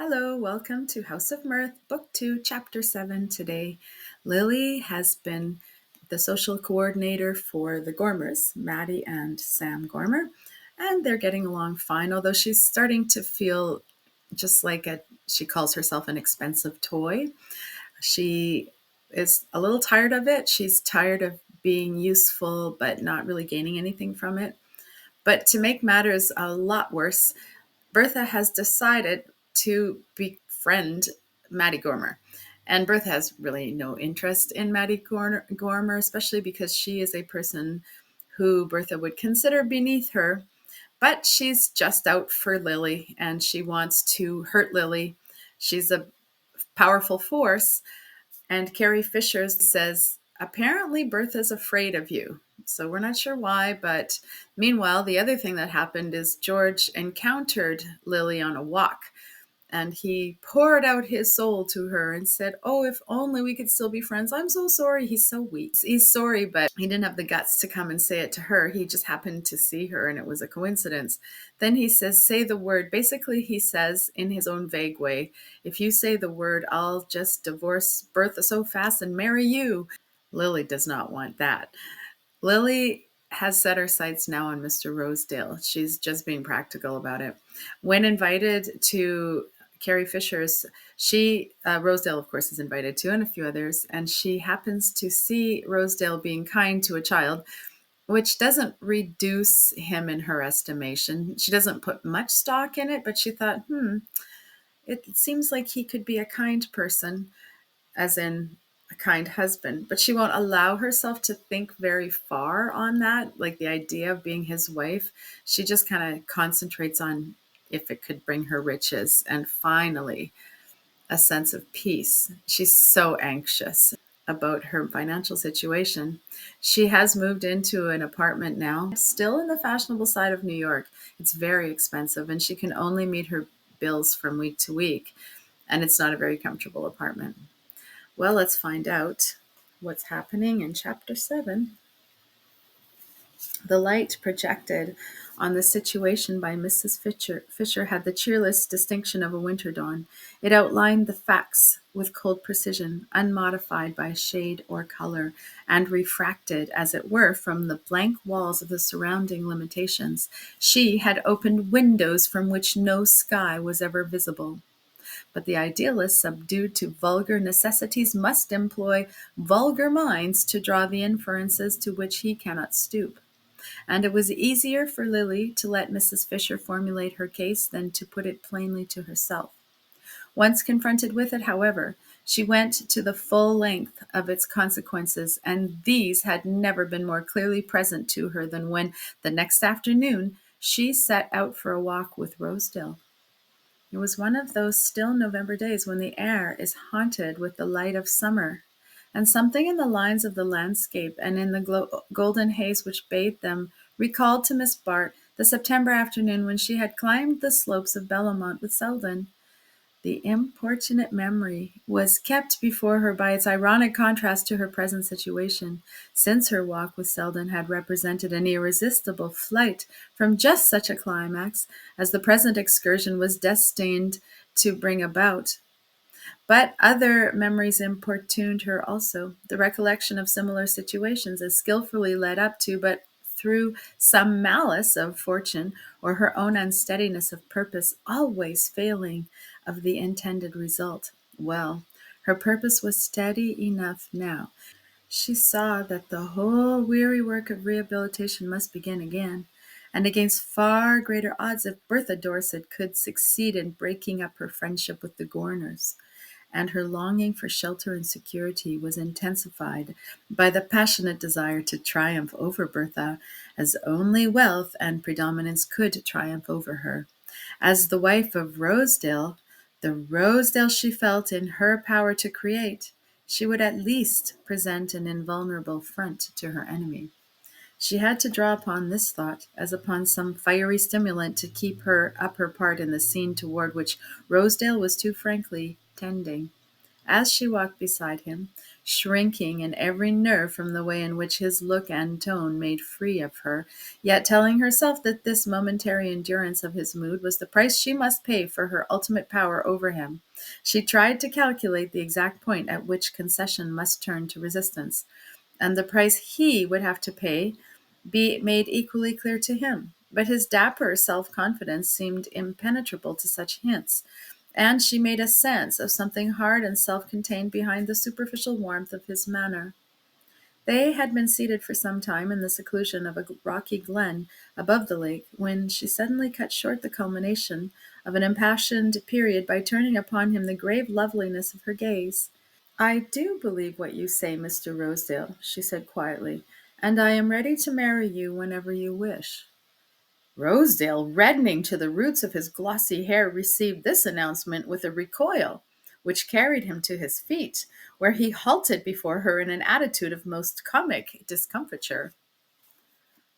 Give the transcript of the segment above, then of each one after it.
Hello, welcome to House of Mirth, Book 2, Chapter 7 today. Lily has been the social coordinator for the Gormers, Maddie and Sam Gormer, and they're getting along fine, although she's starting to feel just like she calls herself an expensive toy. She is a little tired of it. She's tired of being useful but not really gaining anything from it. But to make matters a lot worse, Bertha has decided to befriend Maddie Gormer. And Bertha has really no interest in Maddie Gormer, especially because she is a person who Bertha would consider beneath her. But she's just out for Lily and she wants to hurt Lily. She's a powerful force. And Carrie Fisher says, apparently Bertha's afraid of you. So we're not sure why, but meanwhile, the other thing that happened is George encountered Lily on a walk and he poured out his soul to her and said, oh, if only we could still be friends. I'm so sorry. He's so weak. He's sorry, but he didn't have the guts to come and say it to her. He just happened to see her and it was a coincidence. Then he says, say the word. Basically, he says in his own vague way, if you say the word, I'll just divorce Bertha so fast and marry you. Lily does not want that. Lily has set her sights now on Mr. Rosedale. She's just being practical about it. When invited to Carrie Fisher's, Rosedale, of course, is invited too, and a few others, and she happens to see Rosedale being kind to a child, which doesn't reduce him in her estimation. She doesn't put much stock in it, but she thought, it seems like he could be a kind person, as in a kind husband, but she won't allow herself to think very far on that, like the idea of being his wife. She just kind of concentrates on if it could bring her riches and finally a sense of peace. She's so anxious about her financial situation. She has moved into an apartment now, still in the fashionable side of New York. It's very expensive and she can only meet her bills from week to week, and it's not a very comfortable apartment. Well, let's find out what's happening in Chapter 7. The light projected on the situation by Mrs. Fisher had the cheerless distinction of a winter dawn. It outlined the facts with cold precision, unmodified by shade or color, and refracted, as it were, from the blank walls of the surrounding limitations. She had opened windows from which no sky was ever visible. But the idealist, subdued to vulgar necessities, must employ vulgar minds to draw the inferences to which he cannot stoop. And it was easier for Lily to let Mrs. Fisher formulate her case than to put it plainly to herself. Once confronted with it, however, she went to the full length of its consequences, and these had never been more clearly present to her than when, the next afternoon, she set out for a walk with Rosedale. It was one of those still November days when the air is haunted with the light of summer, and something in the lines of the landscape and in the golden haze which bathed them recalled to Miss Bart the September afternoon when she had climbed the slopes of Bellamont with Seldon. The importunate memory was kept before her by its ironic contrast to her present situation, since her walk with Seldon had represented an irresistible flight from just such a climax as the present excursion was destined to bring about. But other memories importuned her also, the recollection of similar situations as skillfully led up to, but through some malice of fortune or her own unsteadiness of purpose, always failing of the intended result. Well, her purpose was steady enough now. She saw that the whole weary work of rehabilitation must begin again, and against far greater odds if Bertha Dorset could succeed in breaking up her friendship with the Gorners, and her longing for shelter and security was intensified by the passionate desire to triumph over Bertha, as only wealth and predominance could triumph over her. As the wife of Rosedale, the Rosedale she felt in her power to create, she would at least present an invulnerable front to her enemy. She had to draw upon this thought as upon some fiery stimulant to keep her up her part in the scene toward which Rosedale was too frankly tending. as she walked beside him, shrinking in every nerve from the way in which his look and tone made free of her, yet telling herself that this momentary endurance of his mood was the price she must pay for her ultimate power over him. She tried to calculate the exact point at which concession must turn to resistance, and the price he would have to pay be made equally clear to him. But his dapper self confidence seemed impenetrable to such hints, and she made a sense of something hard and self contained behind the superficial warmth of his manner. They had been seated for some time in the seclusion of a rocky glen above the lake when she suddenly cut short the culmination of an impassioned period by turning upon him the grave loveliness of her gaze. "I do believe what you say, Mr. Rosedale," she said quietly, "and I am ready to marry you whenever you wish." Rosedale, reddening to the roots of his glossy hair, received this announcement with a recoil, which carried him to his feet, where he halted before her in an attitude of most comic discomfiture.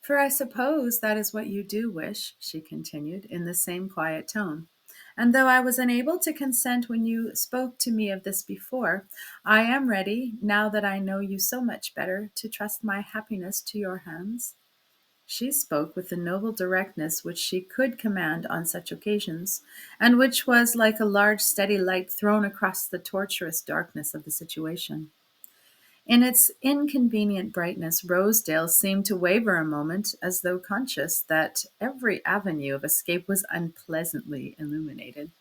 "For I suppose that is what you do wish," she continued, in the same quiet tone. "And though I was unable to consent when you spoke to me of this before, I am ready, now that I know you so much better, to trust my happiness to your hands." She spoke with the noble directness which she could command on such occasions, and which was like a large steady light thrown across the tortuous darkness of the situation. In its inconvenient brightness, Rosedale seemed to waver a moment, as though conscious that every avenue of escape was unpleasantly illuminated.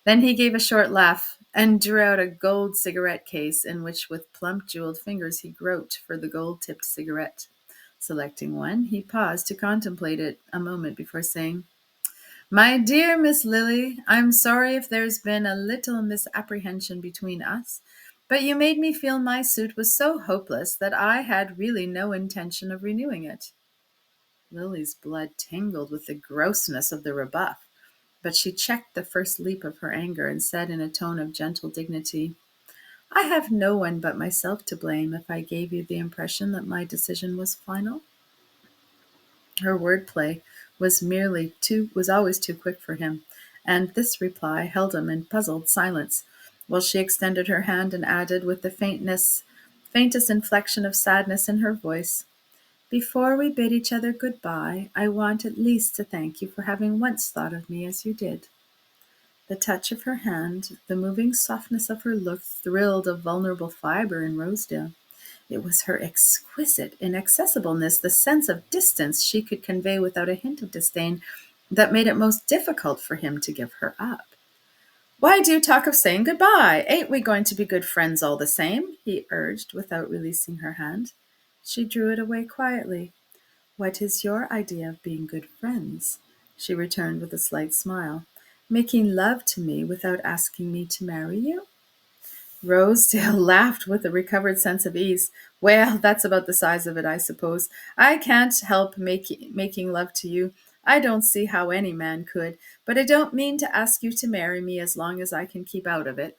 Then he gave a short laugh, and drew out a gold cigarette case, in which with plump jeweled fingers he groped for the gold tipped cigarette. Selecting one, he paused to contemplate it a moment before saying, "My dear Miss Lily, I'm sorry if there's been a little misapprehension between us, but you made me feel my suit was so hopeless that I had really no intention of renewing it." Lily's blood tingled with the grossness of the rebuff, but she checked the first leap of her anger and said in a tone of gentle dignity, "I have no one but myself to blame if I gave you the impression that my decision was final." Her wordplay was always too quick for him, and this reply held him in puzzled silence, while she extended her hand and added, with the faintest inflection of sadness in her voice, "Before we bid each other good-bye, I want at least to thank you for having once thought of me as you did." The touch of her hand, the moving softness of her look, thrilled a vulnerable fibre in Rosedale. It was her exquisite inaccessibleness, the sense of distance she could convey without a hint of disdain, that made it most difficult for him to give her up. "Why do you talk of saying good-bye? Ain't we going to be good friends all the same?" he urged, without releasing her hand. She drew it away quietly. "What is your idea of being good friends?" she returned with a slight smile. "Making love to me without asking me to marry you?" Rosedale laughed with a recovered sense of ease. "Well, that's about the size of it, I suppose. I can't help making love to you. I don't see how any man could, but I don't mean to ask you to marry me as long as I can keep out of it."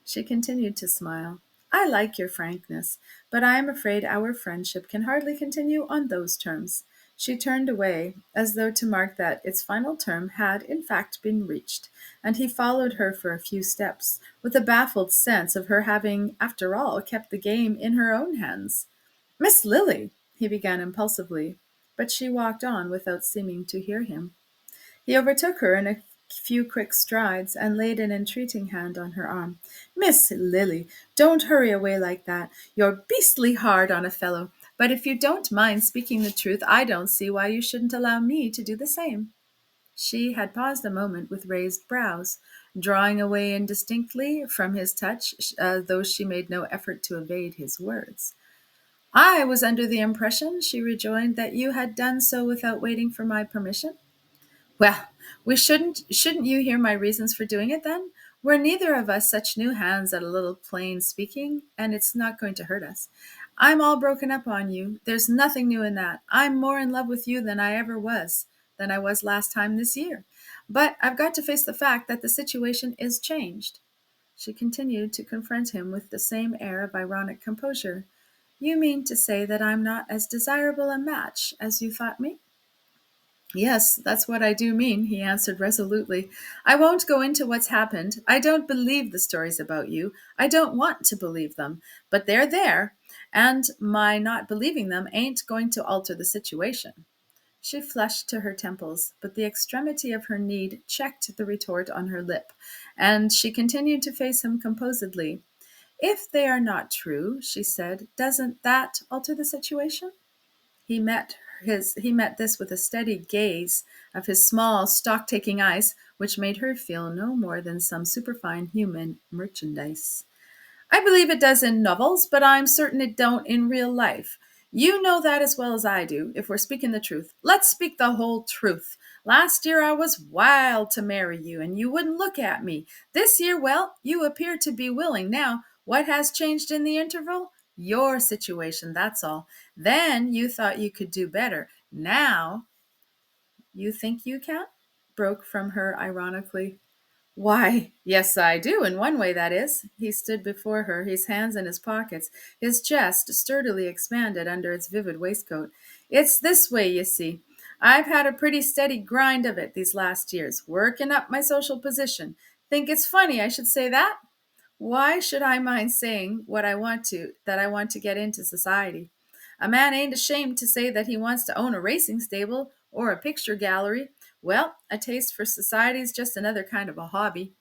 She continued to smile. "I like your frankness, but I am afraid our friendship can hardly continue on those terms." She turned away, as though to mark that its final term had in fact been reached, and he followed her for a few steps, with a baffled sense of her having, after all, kept the game in her own hands. "Miss Lily," he began impulsively, but she walked on without seeming to hear him. He overtook her in a few quick strides, and laid an entreating hand on her arm. "Miss Lily, don't hurry away like that. You're beastly hard on a fellow, but if you don't mind speaking the truth, I don't see why you shouldn't allow me to do the same." She had paused a moment with raised brows, drawing away indistinctly from his touch, though she made no effort to evade his words. "I was under the impression," she rejoined, "that you had done so without waiting for my permission." "Well, we shouldn't you hear my reasons for doing it then? We're neither of us such new hands at a little plain speaking, and it's not going to hurt us. I'm all broken up on you. There's nothing new in that. I'm more in love with you than I was last time this year. But I've got to face the fact that the situation is changed." She continued to confront him with the same air of ironic composure. "You mean to say that I'm not as desirable a match as you thought me?" Yes, that's what I do mean, he answered resolutely. I won't go into what's happened. I don't believe the stories about you. I don't want to believe them. But they're there, and my not believing them ain't going to alter the situation. She flushed to her temples, but the extremity of her need checked the retort on her lip, and she continued to face him composedly. If they are not true, she said, doesn't that alter the situation? He met this with a steady gaze of his small, stock-taking eyes, which made her feel no more than some superfine human merchandise. I believe it does in novels, but I'm certain it don't in real life. You know that as well as I do, if we're speaking the truth. Let's speak the whole truth. Last year I was wild to marry you, and you wouldn't look at me. This year, well, you appear to be willing. Now, what has changed in the interval? Your situation, that's all. Then you thought you could do better. Now, you think you can? Broke from her ironically. Why, yes, I do, in one way, that is. He stood before her, his hands in his pockets, his chest sturdily expanded under its vivid waistcoat. It's this way, you see. I've had a pretty steady grind of it these last years, working up my social position. Think it's funny I should say that? Why should I mind saying that I want to get into society? A man ain't ashamed to say that he wants to own a racing stable or a picture gallery. Well, a taste for society is just another kind of a hobby.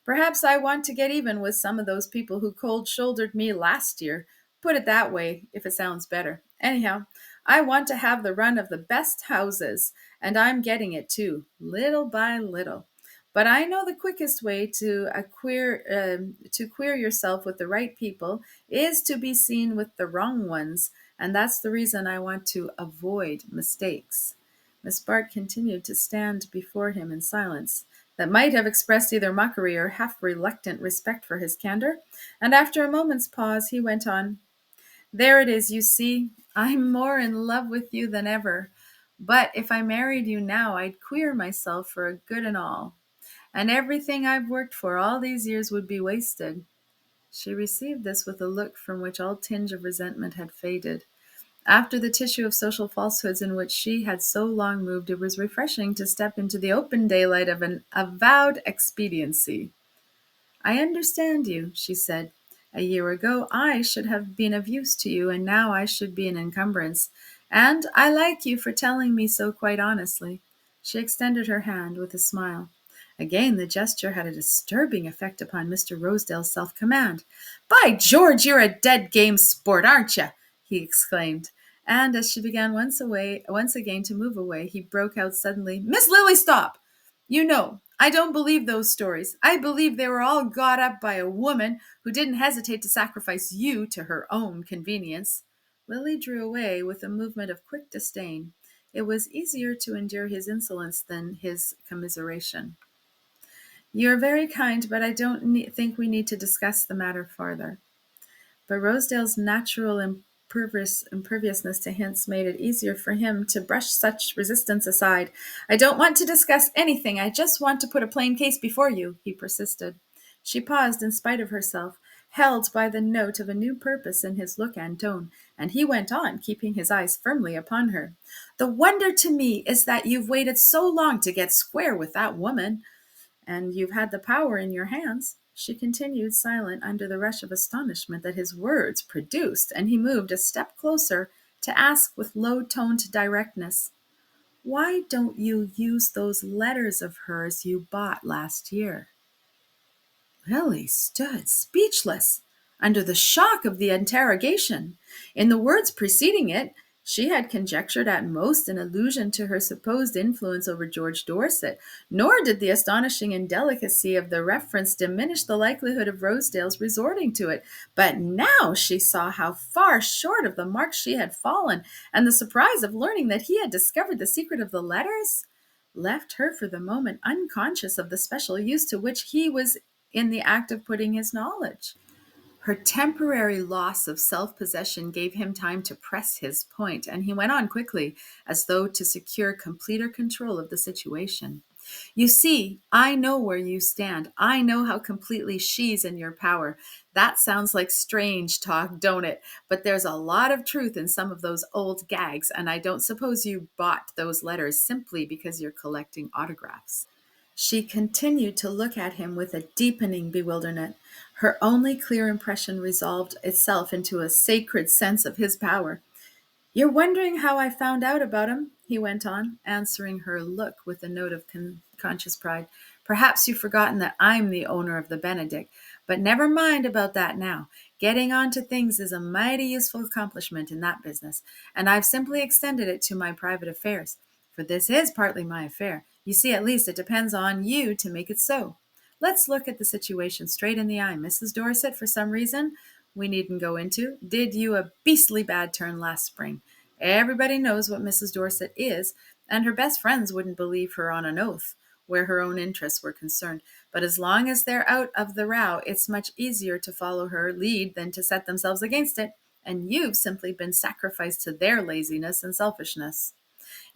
Perhaps I want to get even with some of those people who cold shouldered me last year. Put it that way, if it sounds better. Anyhow, I want to have the run of the best houses, and I'm getting it too, little by little. But I know the quickest way to queer yourself with the right people is to be seen with the wrong ones, and that's the reason I want to avoid mistakes. Miss Bart continued to stand before him in silence that might have expressed either mockery or half reluctant respect for his candor, and after a moment's pause, he went on, there it is, you see. I'm more in love with you than ever. But if I married you now, I'd queer myself for a good and all, and everything I've worked for all these years would be wasted. She received this with a look from which all tinge of resentment had faded. After the tissue of social falsehoods in which she had so long moved, it was refreshing to step into the open daylight of an avowed expediency. I understand you, she said. A year ago, I should have been of use to you, and now I should be an encumbrance. And I like you for telling me so quite honestly. She extended her hand with a smile. Again, the gesture had a disturbing effect upon Mr. Rosedale's self-command. By George, you're a dead game sport, aren't you? He exclaimed. And as she began once again to move away, he broke out suddenly, Miss Lily, stop! You know, I don't believe those stories. I believe they were all got up by a woman who didn't hesitate to sacrifice you to her own convenience. Lily drew away with a movement of quick disdain. It was easier to endure his insolence than his commiseration. You're very kind, but I don't think we need to discuss the matter farther. But Rosedale's natural imperviousness to hints made it easier for him to brush such resistance aside. I don't want to discuss anything. I just want to put a plain case before you, he persisted. She paused in spite of herself, held by the note of a new purpose in his look and tone, and he went on, keeping his eyes firmly upon her. The wonder to me is that you've waited so long to get square with that woman. And you've had the power in your hands. She continued silent under the rush of astonishment that his words produced, and he moved a step closer to ask with low-toned directness, why don't you use those letters of hers you bought last year? Lily stood speechless under the shock of the interrogation. In the words preceding it, she had conjectured at most an allusion to her supposed influence over George Dorset, nor did the astonishing indelicacy of the reference diminish the likelihood of Rosedale's resorting to it. But now she saw how far short of the mark she had fallen, and the surprise of learning that he had discovered the secret of the letters left her for the moment unconscious of the special use to which he was in the act of putting his knowledge. Her temporary loss of self possession gave him time to press his point, and he went on quickly, as though to secure completer control of the situation. You see, I know where you stand. I know how completely she's in your power. That sounds like strange talk, don't it? But there's a lot of truth in some of those old gags, and I don't suppose you bought those letters simply because you're collecting autographs. She continued to look at him with a deepening bewilderment. Her only clear impression resolved itself into a sacred sense of his power. "You're wondering how I found out about him," he went on, answering her look with a note of conscious pride. "Perhaps you've forgotten that I'm the owner of the Benedick, but never mind about that now. Getting on to things is a mighty useful accomplishment in that business, and I've simply extended it to my private affairs. For this is partly my affair. You see, at least it depends on you to make it so. Let's look at the situation straight in the eye. Mrs. Dorset, for some reason we needn't go into, did you a beastly bad turn last spring. Everybody knows what Mrs. Dorset is, and her best friends wouldn't believe her on an oath where her own interests were concerned. But as long as they're out of the row, it's much easier to follow her lead than to set themselves against it. And you've simply been sacrificed to their laziness and selfishness.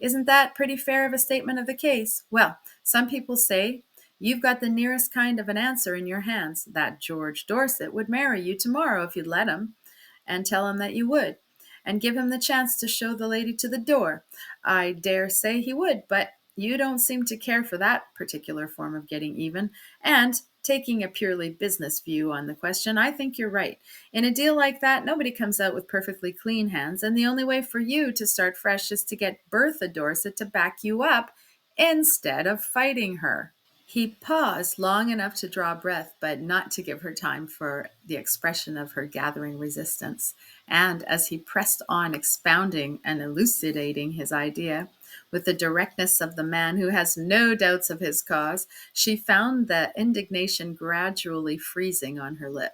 Isn't that pretty fair of a statement of the case? Well, some people say you've got the nearest kind of an answer in your hands, that George Dorset would marry you tomorrow if you'd let him, and tell him that you would, and give him the chance to show the lady to the door. I dare say he would, but you don't seem to care for that particular form of getting even. And taking a purely business view on the question, I think you're right. In a deal like that, nobody comes out with perfectly clean hands, and the only way for you to start fresh is to get Bertha Dorset to back you up instead of fighting her. He paused long enough to draw breath, but not to give her time for the expression of her gathering resistance. And as he pressed on, expounding and elucidating his idea, with the directness of the man who has no doubts of his cause, she found the indignation gradually freezing on her lip,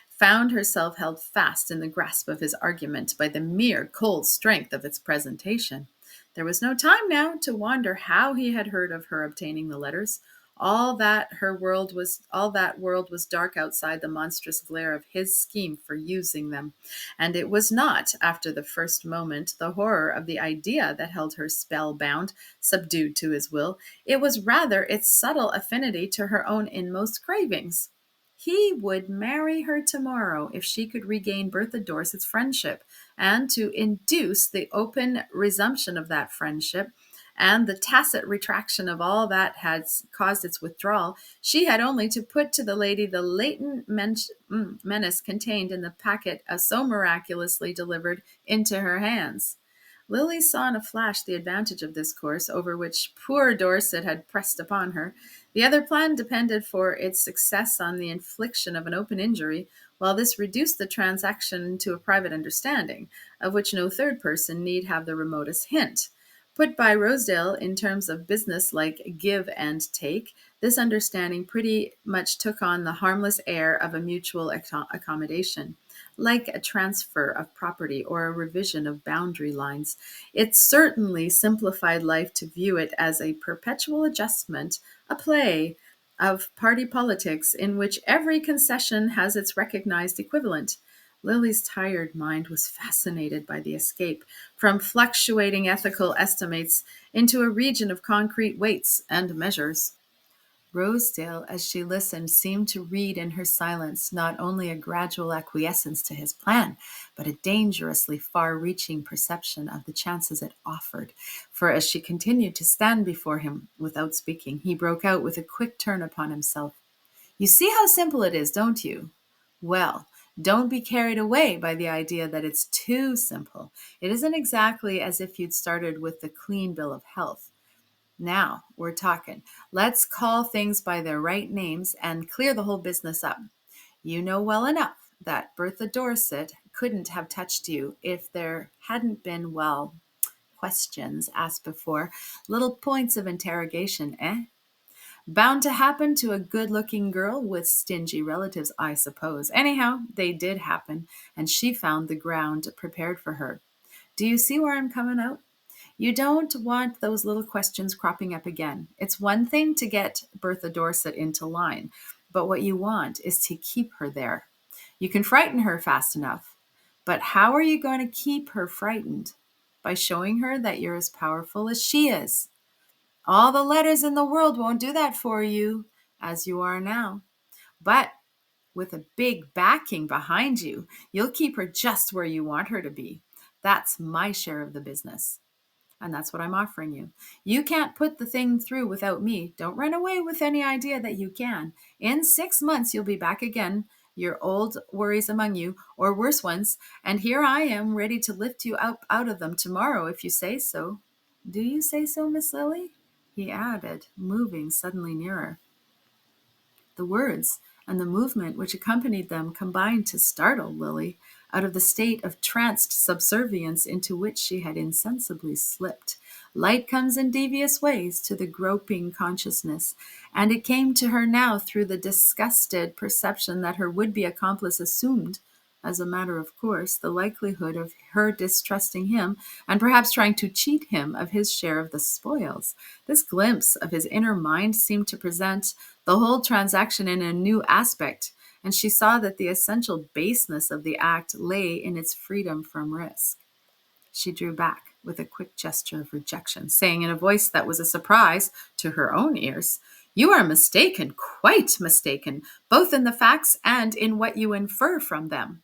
found herself held fast in the grasp of his argument by the mere cold strength of its presentation. There was no time now to wonder how he had heard of her obtaining the letters. All that world was dark outside the monstrous glare of his scheme for using them. And it was not, after the first moment, the horror of the idea that held her spellbound, subdued to his will. It was rather its subtle affinity to her own inmost cravings. He would marry her tomorrow if she could regain Bertha Dorset's friendship, and to induce the open resumption of that friendship and the tacit retraction of all that had caused its withdrawal, she had only to put to the lady the latent menace contained in the packet so miraculously delivered into her hands. Lily saw in a flash the advantage of this course, over which poor Dorset had pressed upon her. The other plan depended for its success on the infliction of an open injury, while this reduced the transaction to a private understanding, of which no third person need have the remotest hint. Put by Rosedale in terms of business like give and take, this understanding pretty much took on the harmless air of a mutual accommodation, like a transfer of property or a revision of boundary lines. It certainly simplified life to view it as a perpetual adjustment, a play of party politics in which every concession has its recognized equivalent. Lily's tired mind was fascinated by the escape from fluctuating ethical estimates into a region of concrete weights and measures. Rosedale, as she listened, seemed to read in her silence not only a gradual acquiescence to his plan, but a dangerously far-reaching perception of the chances it offered. For as she continued to stand before him without speaking, he broke out with a quick turn upon himself. "You see how simple it is, don't you? Well, don't be carried away by the idea that it's too simple. It isn't exactly as if you'd started with the clean bill of health. Now we're talking. Let's call things by their right names and clear the whole business up. You know well enough that Bertha Dorset couldn't have touched you if there hadn't been, well, questions asked before, little points of interrogation, eh? Bound to happen to a good-looking girl with stingy relatives, I suppose. Anyhow, they did happen, and she found the ground prepared for her. Do you see where I'm coming out? You don't want those little questions cropping up again. It's one thing to get Bertha Dorset into line, but what you want is to keep her there. You can frighten her fast enough, but how are you going to keep her frightened? By showing her that you're as powerful as she is. All the letters in the world won't do that for you, as you are now. But with a big backing behind you, you'll keep her just where you want her to be. That's my share of the business. And that's what I'm offering you. You can't put the thing through without me. Don't run away with any idea that you can. In 6 months, you'll be back again, your old worries among you, or worse ones. And here I am, ready to lift you up out of them tomorrow if you say so. Do you say so, Miss Lily? He added, moving suddenly nearer. The words and the movement which accompanied them combined to startle Lily out of the state of tranced subservience into which she had insensibly slipped. Light comes in devious ways to the groping consciousness, and it came to her now through the disgusted perception that her would-be accomplice assumed, as a matter of course, the likelihood of her distrusting him and perhaps trying to cheat him of his share of the spoils. This glimpse of his inner mind seemed to present the whole transaction in a new aspect, and she saw that the essential baseness of the act lay in its freedom from risk. She drew back with a quick gesture of rejection, saying in a voice that was a surprise to her own ears, "You are mistaken, quite mistaken, both in the facts and in what you infer from them."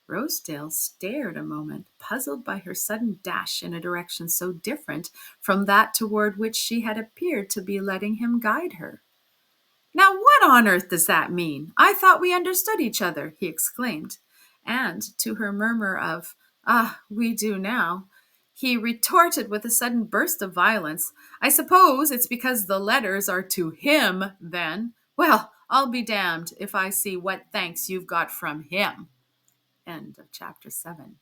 Rosedale stared a moment, puzzled by her sudden dash in a direction so different from that toward which she had appeared to be letting him guide her. "Now, what on earth does that mean? I thought we understood each other," he exclaimed. And to her murmur of, "Ah, we do now," he retorted with a sudden burst of violence, "I suppose it's because the letters are to him, then. Well, I'll be damned if I see what thanks you've got from him." End of chapter 7.